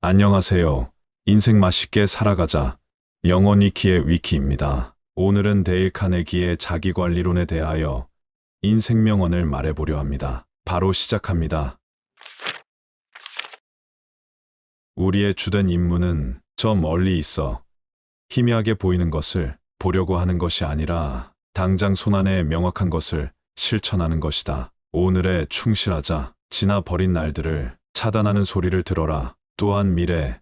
안녕하세요. 인생 맛있게 살아가자. 영원히 키의 위키입니다. 오늘은 데일 카네기의 자기관리론에 대하여 인생 명언을 말해보려 합니다. 바로 시작합니다. 우리의 주된 임무는 저 멀리 있어 희미하게 보이는 것을 보려고 하는 것이 아니라 당장 손안에 명확한 것을 실천하는 것이다. 오늘에 충실하자. 지나버린 날들을 차단하는 소리를 들어라. 또한 미래,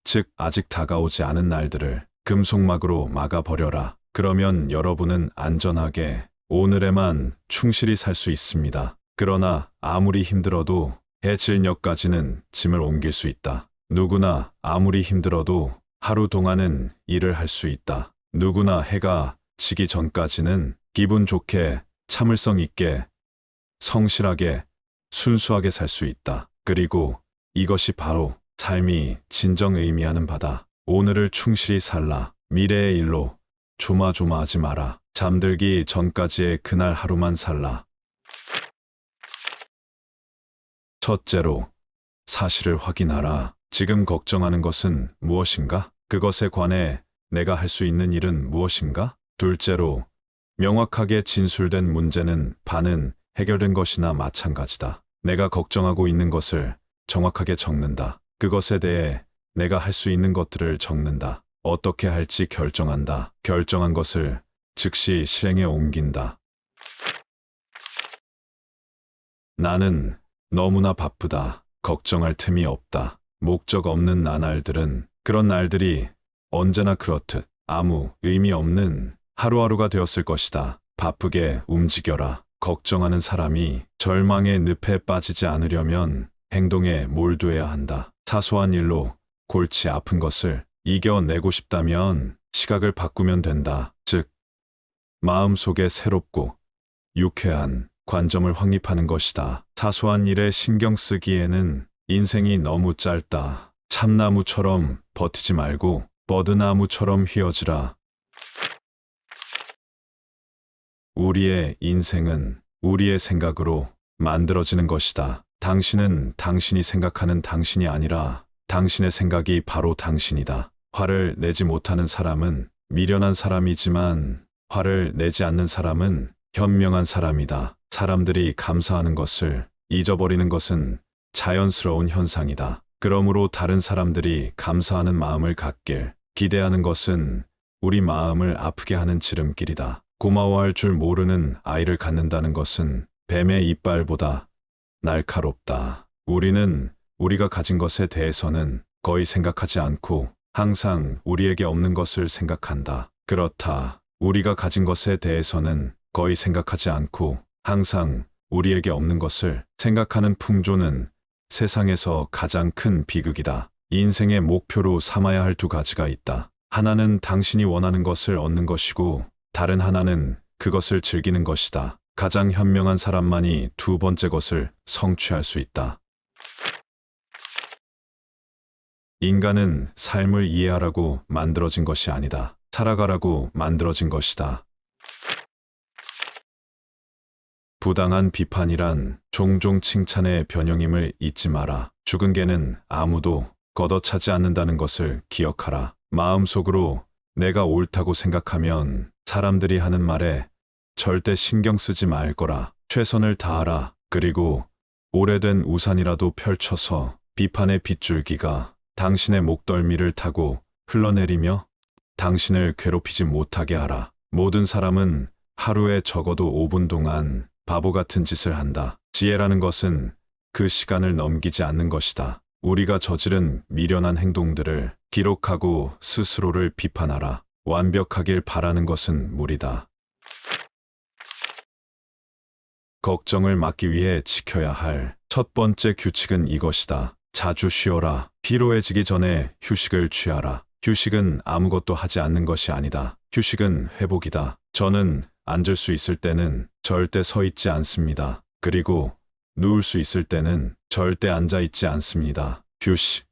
즉 아직 다가오지 않은 날들을 금속막으로 막아버려라. 그러면 여러분은 안전하게 오늘에만 충실히 살 수 있습니다. 그러나 아무리 힘들어도 해 질녘까지는 짐을 옮길 수 있다. 누구나 아무리 힘들어도 하루 동안은 일을 할 수 있다. 누구나 해가 지기 전까지는 기분 좋게 참을성 있게 성실하게 순수하게 살 수 있다. 그리고 이것이 바로 삶이 진정 의미하는 바다. 오늘을 충실히 살라. 미래의 일로 조마조마하지 마라. 잠들기 전까지의 그날 하루만 살라. 첫째로, 사실을 확인하라. 지금 걱정하는 것은 무엇인가? 그것에 관해 내가 할 수 있는 일은 무엇인가? 둘째로, 명확하게 진술된 문제는 반은 해결된 것이나 마찬가지다. 내가 걱정하고 있는 것을 정확하게 적는다. 그것에 대해 내가 할 수 있는 것들을 적는다. 어떻게 할지 결정한다. 결정한 것을 즉시 실행에 옮긴다. 나는 너무나 바쁘다. 걱정할 틈이 없다. 목적 없는 나날들은 그런 날들이 언제나 그렇듯 아무 의미 없는 하루하루가 되었을 것이다. 바쁘게 움직여라. 걱정하는 사람이 절망의 늪에 빠지지 않으려면 행동에 몰두해야 한다. 사소한 일로 골치 아픈 것을 이겨내고 싶다면 시각을 바꾸면 된다. 즉, 마음속에 새롭고 유쾌한 관점을 확립하는 것이다. 사소한 일에 신경 쓰기에는 인생이 너무 짧다. 참나무처럼 버티지 말고 버드나무처럼 휘어지라. 우리의 인생은 우리의 생각으로 만들어지는 것이다. 당신은 당신이 생각하는 당신이 아니라 당신의 생각이 바로 당신이다. 화를 내지 못하는 사람은 미련한 사람이지만 화를 내지 않는 사람은 현명한 사람이다. 사람들이 감사하는 것을 잊어버리는 것은 자연스러운 현상이다. 그러므로 다른 사람들이 감사하는 마음을 갖길 기대하는 것은 우리 마음을 아프게 하는 지름길이다. 고마워할 줄 모르는 아이를 갖는다는 것은 뱀의 이빨보다 날카롭다. 우리는 우리가 가진 것에 대해서는 거의 생각하지 않고 항상 우리에게 없는 것을 생각한다. 그렇다. 우리가 가진 것에 대해서는 거의 생각하지 않고 항상 우리에게 없는 것을 생각하는 풍조는 세상에서 가장 큰 비극이다. 인생의 목표로 삼아야 할 두 가지가 있다. 하나는 당신이 원하는 것을 얻는 것이고 다른 하나는 그것을 즐기는 것이다. 가장 현명한 사람만이 두 번째 것을 성취할 수 있다. 인간은 삶을 이해하라고 만들어진 것이 아니다. 살아가라고 만들어진 것이다. 부당한 비판이란 종종 칭찬의 변형임을 잊지 마라. 죽은 개는 아무도 걷어차지 않는다는 것을 기억하라. 마음속으로 내가 옳다고 생각하면 사람들이 하는 말에 절대 신경 쓰지 말 거라. 최선을 다하라. 그리고 오래된 우산이라도 펼쳐서 비판의 빗줄기가 당신의 목덜미를 타고 흘러내리며 당신을 괴롭히지 못하게 하라. 모든 사람은 하루에 적어도 5분 동안 바보 같은 짓을 한다. 지혜라는 것은 그 시간을 넘기지 않는 것이다. 우리가 저지른 미련한 행동들을 기록하고 스스로를 비판하라. 완벽하길 바라는 것은 무리다. 걱정을 막기 위해 지켜야 할 첫 번째 규칙은 이것이다. 자주 쉬어라. 피로해지기 전에 휴식을 취하라. 휴식은 아무것도 하지 않는 것이 아니다. 휴식은 회복이다. 저는 앉을 수 있을 때는 절대 서 있지 않습니다. 그리고 누울 수 있을 때는 절대 앉아 있지 않습니다. 휴식,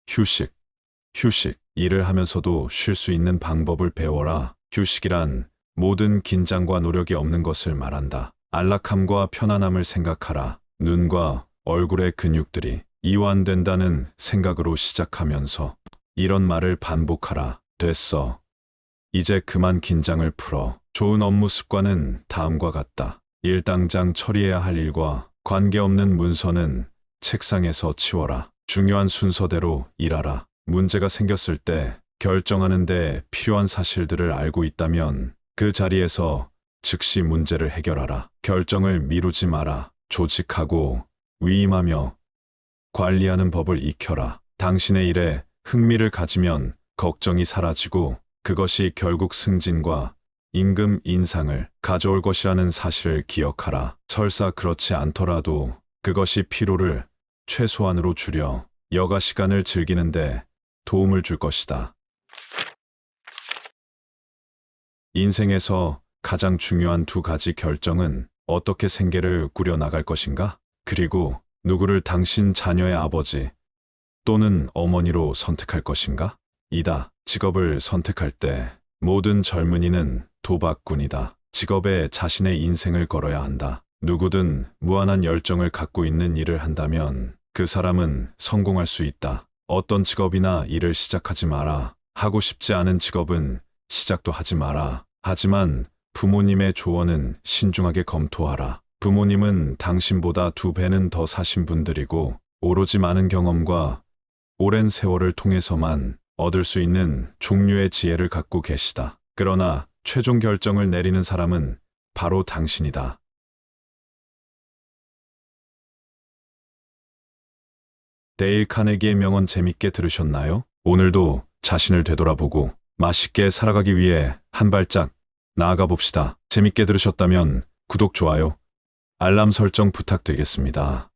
휴식, 휴식. 일을 하면서도 쉴 수 있는 방법을 배워라. 휴식이란 모든 긴장과 노력이 없는 것을 말한다. 안락함과 편안함을 생각하라. 눈과 얼굴의 근육들이 이완 안 된다는 생각으로 시작하면서 이런 말을 반복하라. 됐어. 이제 그만 긴장을 풀어. 좋은 업무 습관은 다음과 같다. 일 당장 처리해야 할 일과 관계없는 문서는 책상에서 치워라. 중요한 순서대로 일하라. 문제가 생겼을 때 결정하는데 필요한 사실들을 알고 있다면 그 자리에서 즉시 문제를 해결하라. 결정을 미루지 마라. 조직하고 위임하며 관리하는 법을 익혀라. 당신의 일에 흥미를 가지면 걱정이 사라지고 그것이 결국 승진과 임금 인상을 가져올 것이라는 사실을 기억하라. 설사 그렇지 않더라도 그것이 피로를 최소한으로 줄여 여가 시간을 즐기는데 도움을 줄 것이다. 인생에서 가장 중요한 두 가지 결정은 어떻게 생계를 꾸려나갈 것인가? 그리고 누구를 당신 자녀의 아버지 또는 어머니로 선택할 것인가? 이다. 직업을 선택할 때 모든 젊은이는 도박꾼이다. 직업에 자신의 인생을 걸어야 한다. 누구든 무한한 열정을 갖고 있는 일을 한다면 그 사람은 성공할 수 있다. 어떤 직업이나 일을 시작하지 마라. 하고 싶지 않은 직업은 시작도 하지 마라. 하지만 부모님의 조언은 신중하게 검토하라. 부모님은 당신보다 2배는 더 사신 분들이고 오로지 많은 경험과 오랜 세월을 통해서만 얻을 수 있는 종류의 지혜를 갖고 계시다. 그러나 최종 결정을 내리는 사람은 바로 당신이다. 데일 카네기의 명언 재밌게 들으셨나요? 오늘도 자신을 되돌아보고 맛있게 살아가기 위해 한 발짝 나아가 봅시다. 재밌게 들으셨다면 구독, 좋아요, 알람 설정 부탁드리겠습니다.